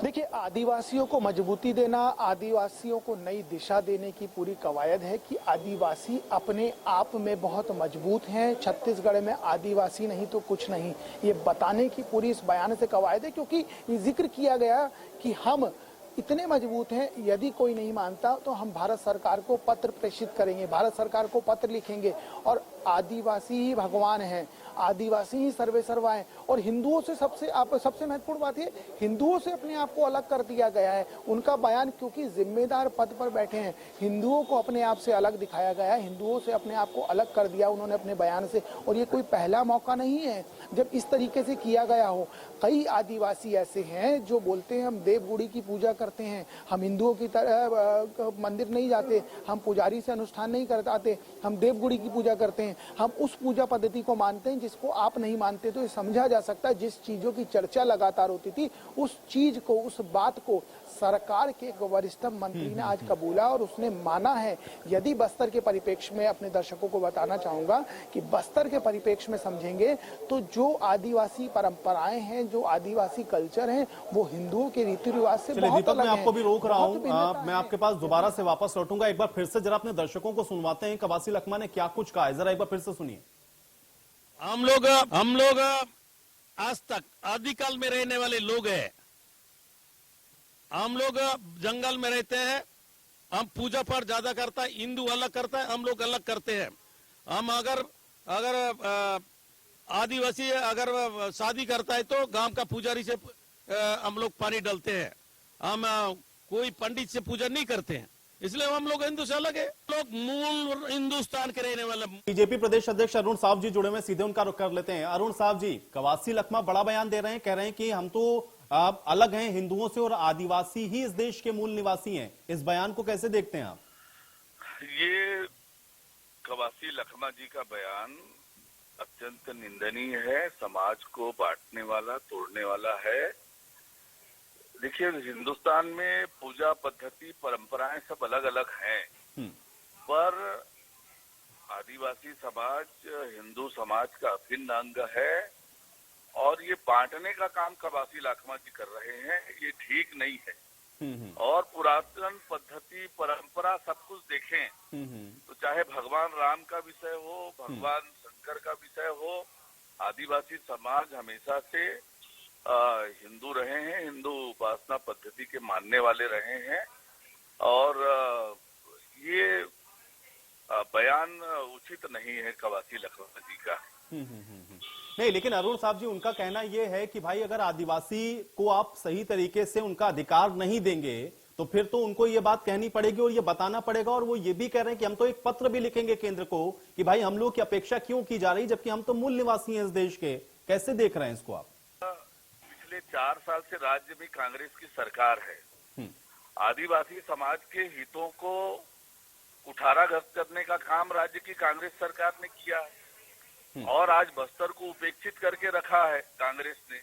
देखिए, आदिवासियों को मजबूती देना, आदिवासियों को नई दिशा देने की पूरी कवायद है कि आदिवासी अपने आप में बहुत मजबूत हैं। छत्तीसगढ़ में आदिवासी नहीं तो कुछ नहीं, ये बताने की पूरी इस बयान से कवायद है, क्योंकि ये जिक्र किया गया कि हम इतने मजबूत हैं, यदि कोई नहीं मानता तो हम भारत सरकार को पत्र प्रेषित करेंगे, भारत सरकार को पत्र लिखेंगे और आदिवासी ही भगवान हैं, आदिवासी ही सर्वे सर्वा हैं। और हिंदुओं से सबसे महत्वपूर्ण बात ये, हिंदुओं से अपने आप को अलग कर दिया गया है। उनका बयान, क्योंकि जिम्मेदार पद पर बैठे हैं, हिंदुओं को अपने आप से अलग दिखाया गया है, हिंदुओं से अपने आप को अलग कर दिया उन्होंने अपने बयान से। और ये कोई पहला मौका नहीं है जब इस तरीके से किया गया हो। कई आदिवासी ऐसे हैं जो बोलते हैं हम देवगुड़ी की पूजा करते हैं, हम हिंदुओं की तरह मंदिर नहीं जाते, हम पुजारी से अनुष्ठान नहीं करते, हम देवगुड़ी की पूजा करते हैं, हम उस पूजा पद्धति को मानते हैं जिसको आप नहीं मानते। तो ये समझा जा सकता है, जिस चीजों की चर्चा लगातार होती थी, उस चीज को, उस बात को सरकार के एक वरिष्ठ मंत्री ने आज कबूला और उसने माना है। यदि बस्तर के परिप्रेक्ष्य में अपने दर्शकों को बताना चाहूंगा कि बस्तर के परिप्रेक्ष्य में समझेंगे तो जो आदिवासी परंपराएं हैं, जो आदिवासी कल्चर है, वो हिंदुओं के रीति रिवाज से बहुत अलग है। मैं आपको भी रोक रहा हूं, मैं आपके पास दोबारा से वापस लौटूंगा। एक बार फिर से जरा अपने दर्शकों को सुनवाते हैं कवासी लखमा ने क्या कुछ कहा है, जरा एक बार फिर से सुनिए। हम लोग आज तक आदिकाल में रहने वाले लोग हैं। हम लोग जंगल में रहते हैं, हम पूजा पाठ ज्यादा करता है, हिंदू अलग करता है, हम लोग अलग करते हैं। हम अगर आदिवासी अगर शादी करता है तो गांव का पुजारी से हम लोग पानी डालते हैं, हम कोई पंडित से पूजा नहीं करते हैं, इसलिए हम लोग हिंदू से अलग है। लोग मूल हिंदुस्तान के रहने वाले। बीजेपी प्रदेश अध्यक्ष अरुण साव जी जुड़े हुए, सीधे उनका रुख कर लेते हैं। अरुण साव जी, कवासी लखमा बड़ा बयान दे रहे हैं, कह रहे हैं कि हम तो अलग हैं हिंदुओं से और आदिवासी ही इस देश के मूल निवासी हैं। इस बयान को कैसे देखते हैं आप? ये कवासी लखमा जी का बयान अत्यंत निंदनीय है, समाज को बांटने वाला, तोड़ने वाला है। देखिए, हिंदुस्तान में पूजा पद्धति, परंपराएं सब अलग अलग हैं, पर आदिवासी समाज हिंदू समाज का अभिन्न अंग है और ये बांटने का काम कवासी लखमा जी कर रहे हैं, ये ठीक नहीं है। और पुरातन पद्धति, परंपरा सब कुछ देखें तो चाहे भगवान राम का विषय हो, भगवान शंकर का विषय हो, आदिवासी समाज हमेशा से हिंदू रहे हैं, हिंदू उपासना पद्धति के मानने वाले रहे हैं। और ये बयान उचित नहीं है कवासी लखमा जी का। नहीं, लेकिन अरुण साहब जी, उनका कहना यह है कि भाई अगर आदिवासी को आप सही तरीके से उनका अधिकार नहीं देंगे तो फिर तो उनको ये बात कहनी पड़ेगी और ये बताना पड़ेगा। और वो ये भी कह रहे हैं कि हम तो एक पत्र भी लिखेंगे केंद्र को कि भाई हम लोग की अपेक्षा क्यों की जा रही, जबकि हम तो मूल निवासी हैं इस देश के। कैसे देख रहे हैं इसको आप? पिछले 4 साल से राज्य में कांग्रेस की सरकार है। आदिवासी समाज के हितों को कुठाराघात करने का काम राज्य की कांग्रेस सरकार ने किया है और आज बस्तर को उपेक्षित करके रखा है कांग्रेस ने।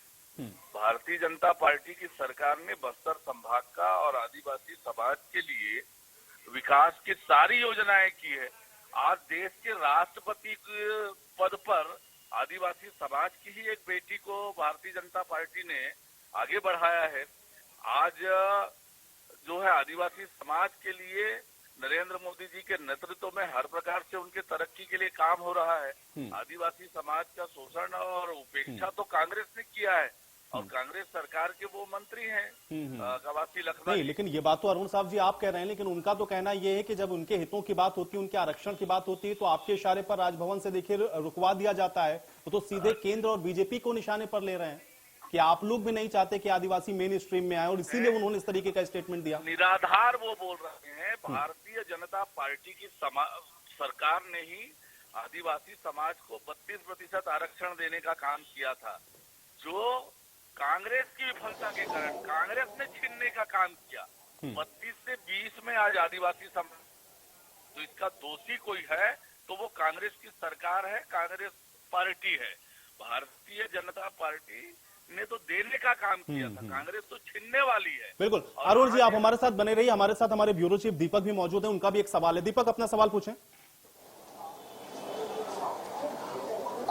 भारतीय जनता पार्टी की सरकार ने बस्तर संभाग का और आदिवासी समाज के लिए विकास की सारी योजनाएं की है। आज देश के राष्ट्रपति के पद पर आदिवासी समाज की ही एक बेटी को भारतीय जनता पार्टी ने आगे बढ़ाया है। आज जो है आदिवासी समाज के लिए नरेंद्र मोदी जी के नेतृत्व में हर प्रकार से उनके तरक्की के लिए काम हो रहा है। आदिवासी समाज का शोषण और उपेक्षा तो कांग्रेस ने किया है और कांग्रेस सरकार के वो मंत्री हैं कवासी लखमा। नहीं, लेकिन ये बात तो अरुण साहब जी आप कह रहे हैं, लेकिन उनका तो कहना ये है कि जब उनके हितों की बात होती है, उनके आरक्षण की बात होती है, तो आपके इशारे पर राजभवन से देखिए रुकवा दिया जाता है। तो सीधे केंद्र और बीजेपी को निशाने पर ले रहे हैं कि आप लोग भी नहीं चाहते कि आदिवासी मेन स्ट्रीम में आए और इसीलिए उन्होंने इस तरीके का स्टेटमेंट दिया। निराधार वो बोल रहे हैं। भारतीय जनता पार्टी की सरकार ने ही आदिवासी समाज को 32% आरक्षण देने का काम किया था, जो कांग्रेस की विफलता के कारण कांग्रेस ने छीनने का काम किया। 32 से 20 में आज आदिवासी समाज, तो इसका दोषी कोई है तो वो कांग्रेस की सरकार है, कांग्रेस पार्टी है। भारतीय जनता पार्टी ने तो देने का काम किया था, कांग्रेस तो छीनने वाली है। बिल्कुल। अरुण जी, आप हमारे साथ बने रहिए, हमारे साथ हमारे ब्यूरो चीफ दीपक भी मौजूद है, उनका भी एक सवाल है। दीपक, अपना सवाल पूछें।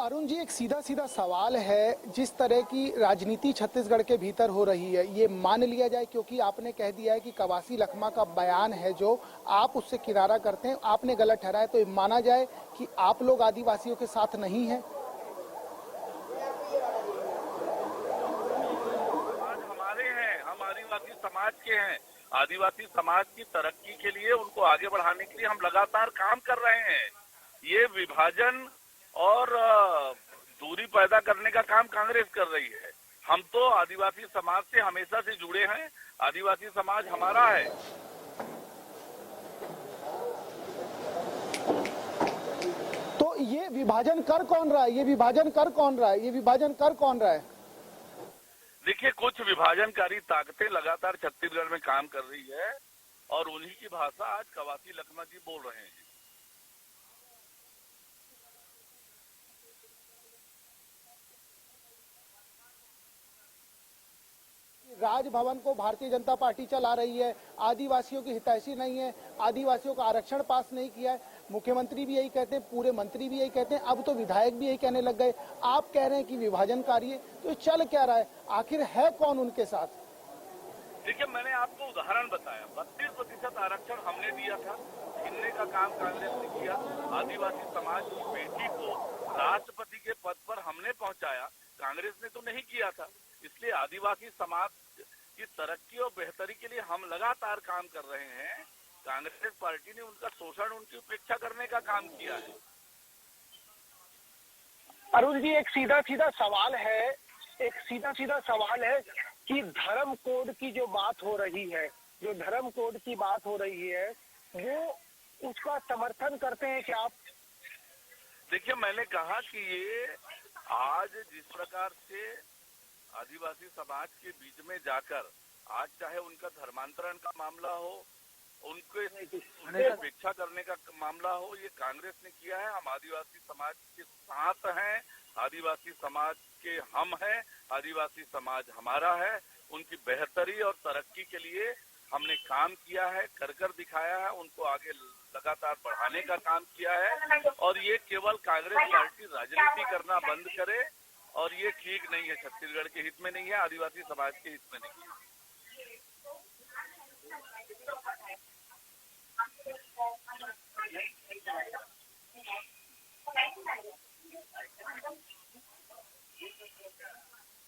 अरुण जी, एक सीधा सीधा सवाल है, जिस तरह की राजनीति छत्तीसगढ़ के भीतर हो रही है, ये मान लिया जाए, क्योंकि आपने कह दिया है कि कवासी लखमा का बयान है जो आप उससे किनारा करते हैं, आपने गलत ठहराया, तो ये माना जाए कि आप लोग आदिवासियों के साथ नहीं हैं? समाज हमारे हैं, हम आदिवासी समाज के हैं। आदिवासी समाज की तरक्की के लिए, उनको आगे बढ़ाने के लिए हम लगातार काम कर रहे हैं। ये विभाजन और दूरी पैदा करने का काम कांग्रेस कर रही है। हम तो आदिवासी समाज से हमेशा से जुड़े हैं, आदिवासी समाज हमारा है। तो ये विभाजन कर कौन रहा है? ये विभाजन कर कौन रहा है? ये विभाजन कर कौन रहा है? देखिए, कुछ विभाजनकारी ताकतें लगातार छत्तीसगढ़ में काम कर रही है और उन्हीं की भाषा आज कवासी लखमा जी बोल रहे हैं। राजभवन को भारतीय जनता पार्टी चला रही है, आदिवासियों की हितैषी नहीं है, आदिवासियों का आरक्षण पास नहीं किया है। मुख्यमंत्री भी यही कहते हैं, पूरे मंत्री भी यही कहते हैं, अब तो विधायक भी यही कहने लग गए। आप कह रहे हैं कि विभाजनकारी है, तो ये चल क्या रहा है? आखिर है कौन उनके साथ? देखिए, मैंने आपको उदाहरण बताया, 32% आरक्षण हमने दिया था, छीनने का काम कांग्रेस ने किया। आदिवासी समाज की बेटी को राष्ट्रपति के पद पर हमने पहुंचाया, कांग्रेस ने तो नहीं किया था। इसलिए आदिवासी समाज की तरक्की और बेहतरी के लिए हम लगातार काम कर रहे हैं। कांग्रेस पार्टी ने उनका शोषण, उनकी उपेक्षा करने का काम किया है। अरुण जी, एक सीधा सीधा सवाल है कि धर्म कोड की जो बात हो रही है, वो उसका समर्थन करते हैं क्या आप? देखिए, मैंने कहा कि ये आज जिस प्रकार से आदिवासी समाज के बीच में जाकर, आज चाहे उनका धर्मांतरण का मामला हो, उनके उपेक्षा करने का मामला हो, ये कांग्रेस ने किया है। हम आदिवासी समाज के साथ हैं, आदिवासी समाज के हम हैं, आदिवासी समाज हमारा है। उनकी बेहतरी और तरक्की के लिए हमने काम किया है, कर दिखाया है, उनको आगे लगातार बढ़ाने का काम किया है। और ये केवल कांग्रेस पार्टी राजनीति करना बंद करे, और ये ठीक नहीं है, छत्तीसगढ़ के हित में नहीं है, आदिवासी समाज के हित में नहीं है।